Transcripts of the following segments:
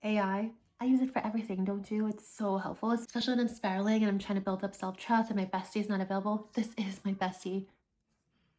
I use it for everything, don't you? It's so helpful, especially when I'm spiraling and I'm trying to build up self-trust and my bestie is not available. This is my bestie.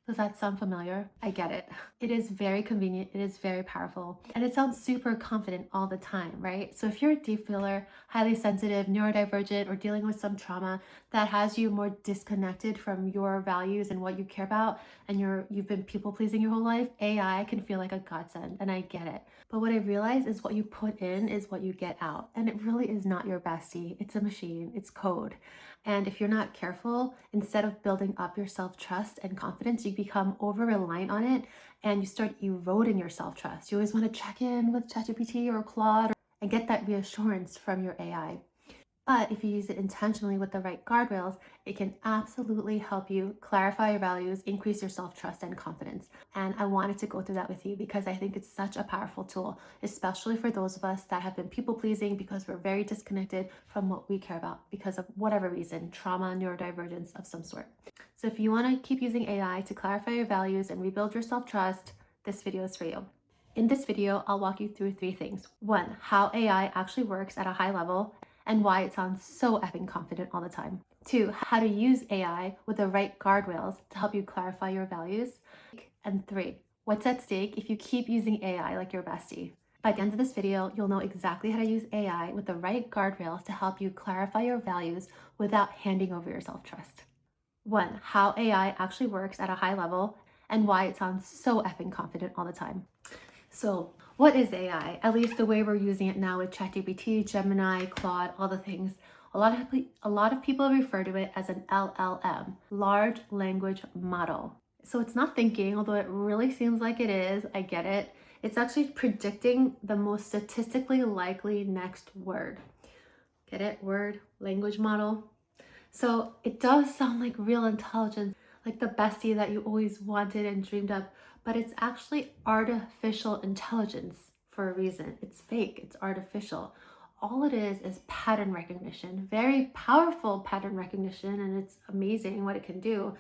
Does that sound familiar? I get it. It is very convenient, it is very powerful, and it sounds super confident all the time, right? So if you're a deep feeler, highly sensitive, neurodivergent, or dealing with some trauma that has you more disconnected from your values and what you care about, and you've been people pleasing your whole life, AI can feel like a godsend, and I get it. But what I realize is what you put in is what you get out, and it really is not your bestie. It's a machine, it's code. And if you're not careful, instead of building up your self-trust and confidence, you become over-reliant on it and you start eroding your self-trust. You always want to check in with ChatGPT or Claude and get that reassurance from your AI. But if you use it intentionally with the right guardrails, it can absolutely help you clarify your values, increase your self-trust and confidence. And I wanted to go through that with you because I think it's such a powerful tool, especially for those of us that have been people-pleasing because we're very disconnected from what we care about because of whatever reason, trauma, neurodivergence of some sort. So if you want to keep using AI to clarify your values and rebuild your self-trust, this video is for you. In this video, I'll walk you through 3 things. 1, how AI actually works at a high level and why it sounds so effing confident all the time. 2, how to use AI with the right guardrails to help you clarify your values. And 3, what's at stake if you keep using AI like your bestie. By the end of this video, you'll know exactly how to use AI with the right guardrails to help you clarify your values without handing over your self-trust. 1, how AI actually works at a high level and why it sounds so effing confident all the time. So what is AI? At least the way we're using it now with ChatGPT, Gemini, Claude, all the things. A lot of people refer to it as an LLM, large language model. So it's not thinking, although it really seems like it is. I get it. It's actually predicting the most statistically likely next word. Get it? Word, language model. So it does sound like real intelligence, like the bestie that you always wanted and dreamed of, but it's actually artificial intelligence for a reason. It's fake, it's artificial. All it is pattern recognition, very powerful pattern recognition, and it's amazing what it can do.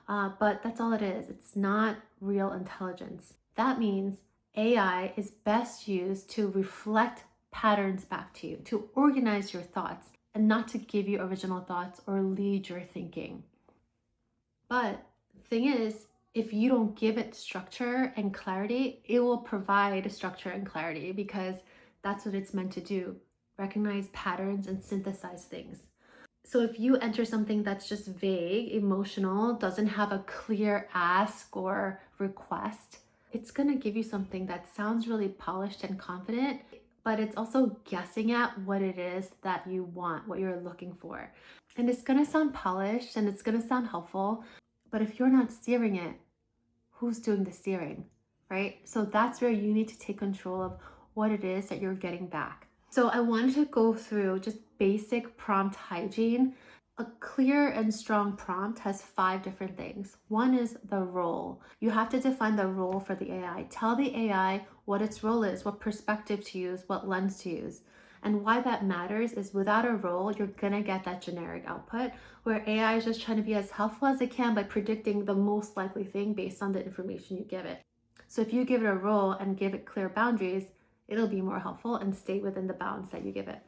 But that's all it is. It's not real intelligence. That means AI is best used to reflect patterns back to you, to organize your thoughts, and not to give you original thoughts or lead your thinking. But the thing is, if you don't give it structure and clarity, it will provide structure and clarity because that's what it's meant to do, recognize patterns and synthesize things. So if you enter something that's just vague, emotional, doesn't have a clear ask or request, it's gonna give you something that sounds really polished and confident, but it's also guessing at what it is that you want, what you're looking for. And it's gonna sound polished and it's gonna sound helpful, but if you're not steering it, who's doing the steering, right? So that's where you need to take control of what it is that you're getting back. So I wanted to go through just basic prompt hygiene. A clear and strong prompt has 5 different things. 1 is the role. You have to define the role for the AI. Tell the AI what its role is, what perspective to use, what lens to use. And why that matters is without a role, you're gonna get that generic output where AI is just trying to be as helpful as it can by predicting the most likely thing based on the information you give it. So if you give it a role and give it clear boundaries, it'll be more helpful and stay within the bounds that you give it.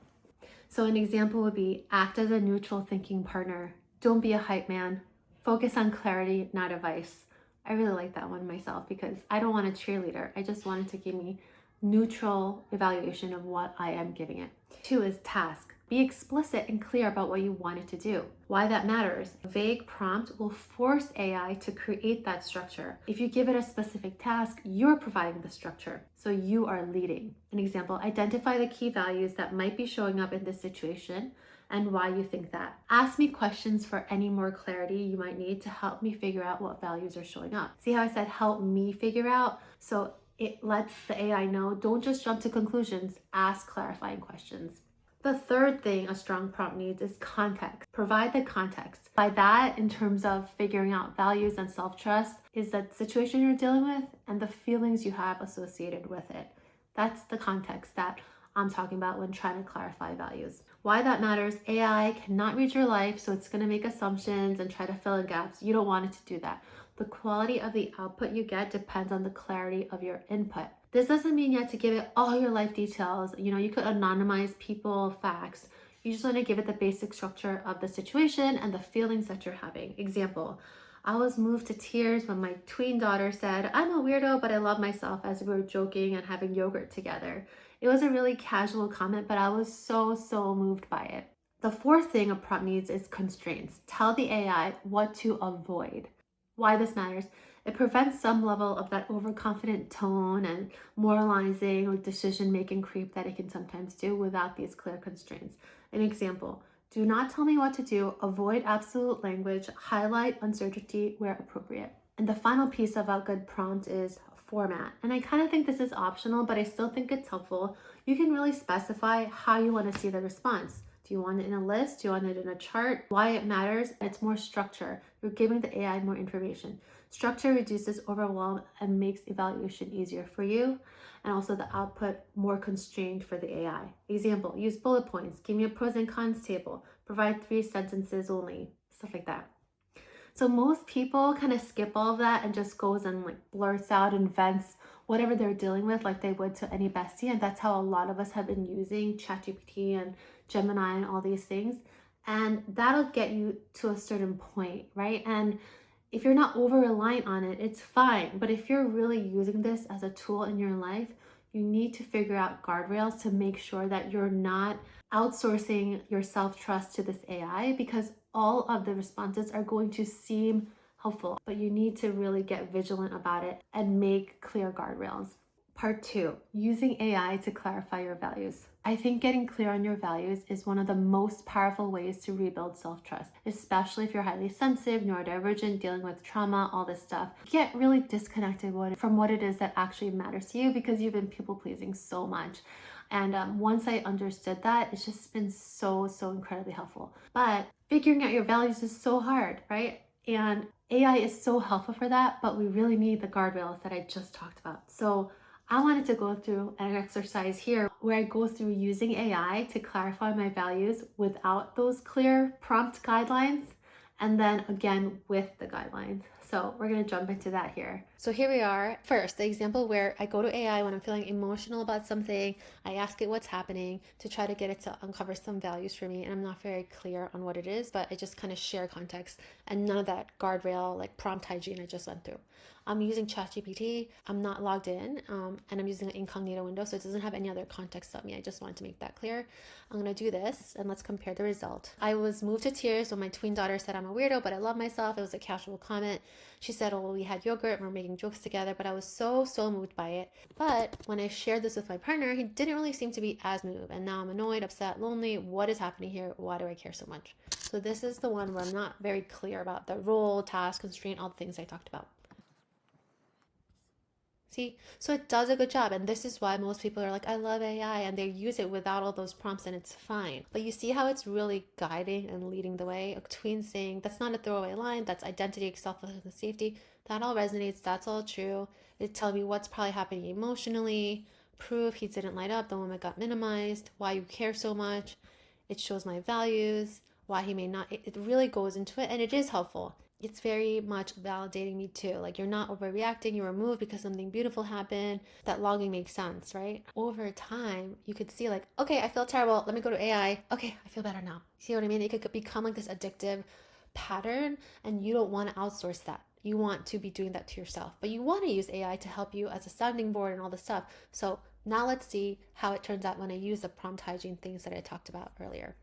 So an example would be act as a neutral thinking partner. Don't be a hype man. Focus on clarity, not advice. I really like that one myself because I don't want a cheerleader. I just want it to give me neutral evaluation of what I am giving it. 2 is task. Be explicit and clear about what you want it to do. Why that matters. A vague prompt will force AI to create that structure. If you give it a specific task, you're providing the structure. So you are leading. An example, identify the key values that might be showing up in this situation and why you think that. Ask me questions for any more clarity you might need to help me figure out what values are showing up. See how I said help me figure out? So it lets the AI know, don't just jump to conclusions, ask clarifying questions. The third thing a strong prompt needs is context. Provide the context. By that, in terms of figuring out values and self-trust, is the situation you're dealing with and the feelings you have associated with it. That's the context that I'm talking about when trying to clarify values. Why that matters, AI cannot read your life, so it's gonna make assumptions and try to fill in gaps. You don't want it to do that. The quality of the output you get depends on the clarity of your input. This doesn't mean you have to give it all your life details. You could anonymize people, facts. You just want to give it the basic structure of the situation and the feelings that you're having. Example, I was moved to tears when my tween daughter said, "I'm a weirdo, but I love myself," as we were joking and having yogurt together. It was a really casual comment, but I was so, so moved by it. The fourth thing a prompt needs is constraints. Tell the AI what to avoid. Why this matters: it prevents some level of that overconfident tone and moralizing or decision making creep that it can sometimes do without these clear constraints. An example: do not tell me what to do, avoid absolute language, highlight uncertainty where appropriate. And the final piece of a good prompt is format. And I kind of think this is optional, but I still think it's helpful. You can really specify how you want to see the response. Do you want it in a list? Do you want it in a chart? Why it matters? It's more structure. You're giving the AI more information. Structure reduces overwhelm and makes evaluation easier for you, and also the output more constrained for the AI. Example: use bullet points, give me a pros and cons table, provide 3 sentences only, stuff like that. So most people kind of skip all of that and just goes and like blurts out and vents whatever they're dealing with like they would to any bestie. And that's how a lot of us have been using ChatGPT and Gemini and all these things. And that'll get you to a certain point, right? And if you're not over reliant on it, it's fine. But if you're really using this as a tool in your life, you need to figure out guardrails to make sure that you're not outsourcing your self-trust to this AI, because all of the responses are going to seem helpful, but you need to really get vigilant about it and make clear guardrails. Part 2, using AI to clarify your values. I think getting clear on your values is one of the most powerful ways to rebuild self-trust, especially if you're highly sensitive, neurodivergent, dealing with trauma, all this stuff. Get really disconnected from what it is that actually matters to you, because you've been people pleasing so much. And once I understood that, it's just been so, so incredibly helpful. But figuring out your values is so hard, right? And AI is so helpful for that, but we really need the guardrails that I just talked about. So I wanted to go through an exercise here where I go through using AI to clarify my values without those clear prompt guidelines, and then again with the guidelines. So we're going to jump into that here. So here we are. First, the example where I go to AI when I'm feeling emotional about something. I ask it what's happening to try to get it to uncover some values for me. And I'm not very clear on what it is, but I just kind of share context and none of that guardrail, like prompt hygiene I just went through. I'm using ChatGPT. I'm not logged in, and I'm using an incognito window, so it doesn't have any other context of me. I just wanted to make that clear. I'm going to do this, and let's compare the result. I was moved to tears when my tween daughter said, "I'm a weirdo, but I love myself." It was a casual comment. She said, "Oh, well, we had yogurt and we're making jokes together," but I was so, so moved by it. But when I shared this with my partner, he didn't really seem to be as moved, and now I'm annoyed, upset, lonely. What is happening here? Why do I care so much? So this is the one where I'm not very clear about the role, task, constraint, all the things I talked about. See, so it does a good job. And this is why most people are like, I love AI, and they use it without all those prompts and it's fine. But you see how it's really guiding and leading the way. A tween saying, that's not a throwaway line, that's identity, self-love, and safety. That all resonates. That's all true. It's telling me what's probably happening emotionally, proof he didn't light up, the moment got minimized, why you care so much. It shows my values, why he may not. It really goes into it, and it is helpful. It's very much validating me too. Like, you're not overreacting, you were moved because something beautiful happened. That logging makes sense, right? Over time, you could see like, okay, I feel terrible. Let me go to AI. Okay, I feel better now. See what I mean? It could become like this addictive pattern, and you don't want to outsource that. You want to be doing that to yourself, but you want to use AI to help you as a sounding board and all this stuff. So now let's see how it turns out when I use the prompt hygiene things that I talked about earlier.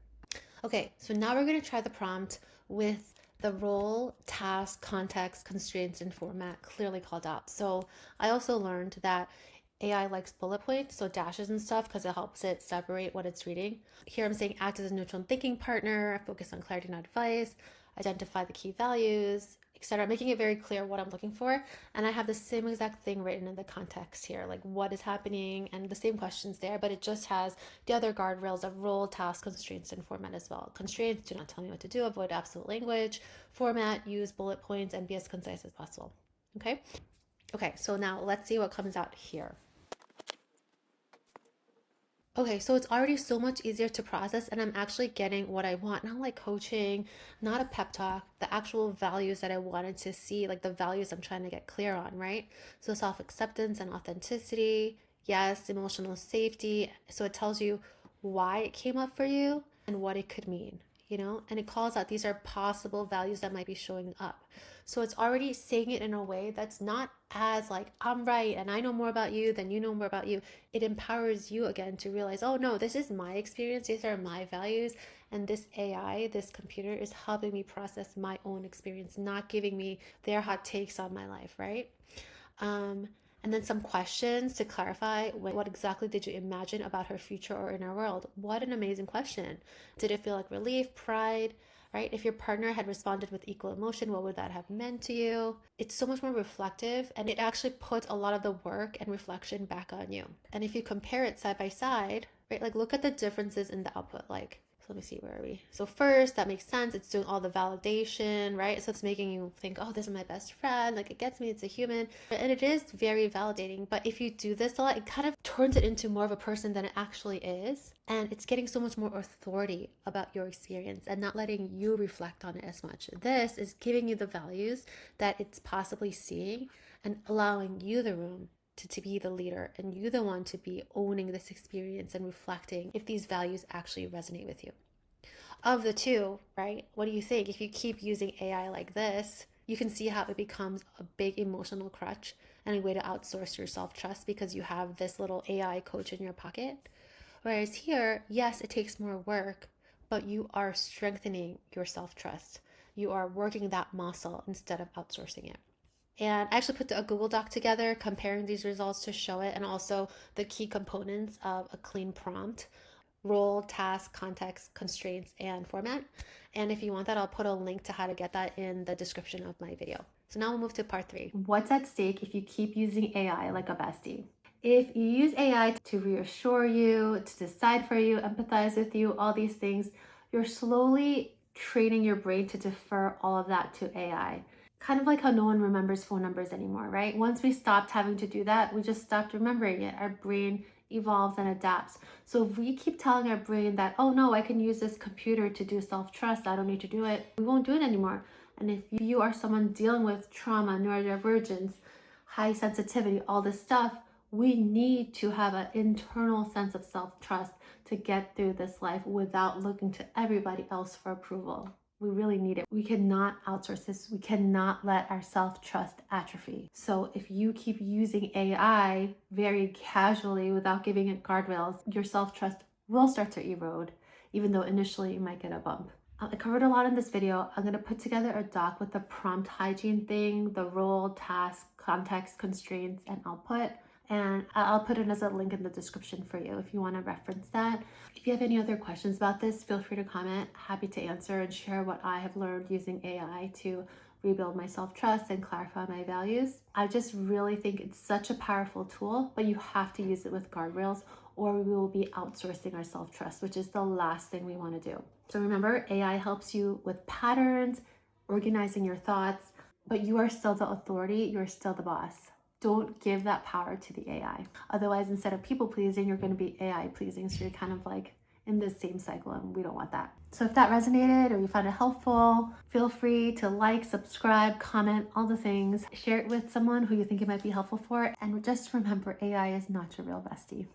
Okay, so now we're going to try the prompt with the role, task, context, constraints, and format clearly called out. So I also learned that AI likes bullet points, so dashes and stuff, because it helps it separate what it's reading. Here I'm saying act as a neutral thinking partner, focus on clarity, not advice, identify the key values, etc., making it very clear what I'm looking for. And I have the same exact thing written in the context here, like what is happening, and the same questions there, but it just has the other guardrails of role, task, constraints, and format as well. Constraints: do not tell me what to do, avoid absolute language. Format: use bullet points and be as concise as possible. Okay, so now let's see what comes out here. Okay, so it's already so much easier to process, and I'm actually getting what I want. Not like coaching, not a pep talk, the actual values that I wanted to see, like the values I'm trying to get clear on, right? So self acceptance and authenticity, yes, emotional safety. So it tells you why it came up for you and what it could mean, and it calls out these are possible values that might be showing up. So it's already saying it in a way that's not as like, I'm right and I know more about you than you know more about you. It empowers you again to realize, oh no, this is my experience, these are my values, and this AI, this computer is helping me process my own experience, not giving me their hot takes on my life, right? Um, and then some questions to clarify what exactly did you imagine about her future or inner world? What an amazing question. Did it feel like relief, pride, right? If your partner had responded with equal emotion, what would that have meant to you? It's so much more reflective, and it actually puts a lot of the work and reflection back on you. And if you compare it side by side, right, like look at the differences in the output. Like, so let me see, where are we? So first, that makes sense. It's doing all the validation, right? So it's making you think, oh, this is my best friend. Like it gets me, it's a human. And it is very validating. But if you do this a lot, it kind of turns it into more of a person than it actually is. And it's getting so much more authority about your experience and not letting you reflect on it as much. This is giving you the values that it's possibly seeing and allowing you the room to be the leader and you the one to be owning this experience and reflecting if these values actually resonate with you. Of the two, right? What do you think? If you keep using AI like this, you can see how it becomes a big emotional crutch and a way to outsource your self trust because you have this little AI coach in your pocket. Whereas here, yes, it takes more work, but you are strengthening your self trust. You are working that muscle instead of outsourcing it. And I actually put a Google Doc together comparing these results to show it and also the key components of a clean prompt: role, task, context, constraints, and format. And if you want that, I'll put a link to how to get that in the description of my video. So now we'll move to part 3. What's at stake if you keep using AI like a bestie? If you use AI to reassure you, to decide for you, empathize with you, all these things, you're slowly training your brain to defer all of that to AI. Kind of like how no one remembers phone numbers anymore, right? Once we stopped having to do that, we just stopped remembering it. Our brain evolves and adapts. So if we keep telling our brain that, oh no, I can use this computer to do self-trust, I don't need to do it, we won't do it anymore. And if you are someone dealing with trauma, neurodivergence, high sensitivity, all this stuff, we need to have an internal sense of self-trust to get through this life without looking to everybody else for approval. We really need it. We cannot outsource this. We cannot let our self-trust atrophy. So if you keep using AI very casually without giving it guardrails, your self-trust will start to erode, even though initially you might get a bump. I covered a lot in this video. I'm going to put together a doc with the prompt hygiene thing, the role, task, context, constraints, and output. And I'll put it as a link in the description for you if you want to reference that. If you have any other questions about this, feel free to comment. Happy to answer and share what I have learned using AI to rebuild my self-trust and clarify my values. I just really think it's such a powerful tool, but you have to use it with guardrails or we will be outsourcing our self-trust, which is the last thing we want to do. So remember, AI helps you with patterns, organizing your thoughts, but you are still the authority, you're still the boss. Don't give that power to the AI. Otherwise, instead of people pleasing, you're going to be AI pleasing. So you're kind of like in this same cycle, and we don't want that. So if that resonated or you found it helpful, feel free to like, subscribe, comment, all the things. Share it with someone who you think it might be helpful for. And just remember, AI is not your real bestie.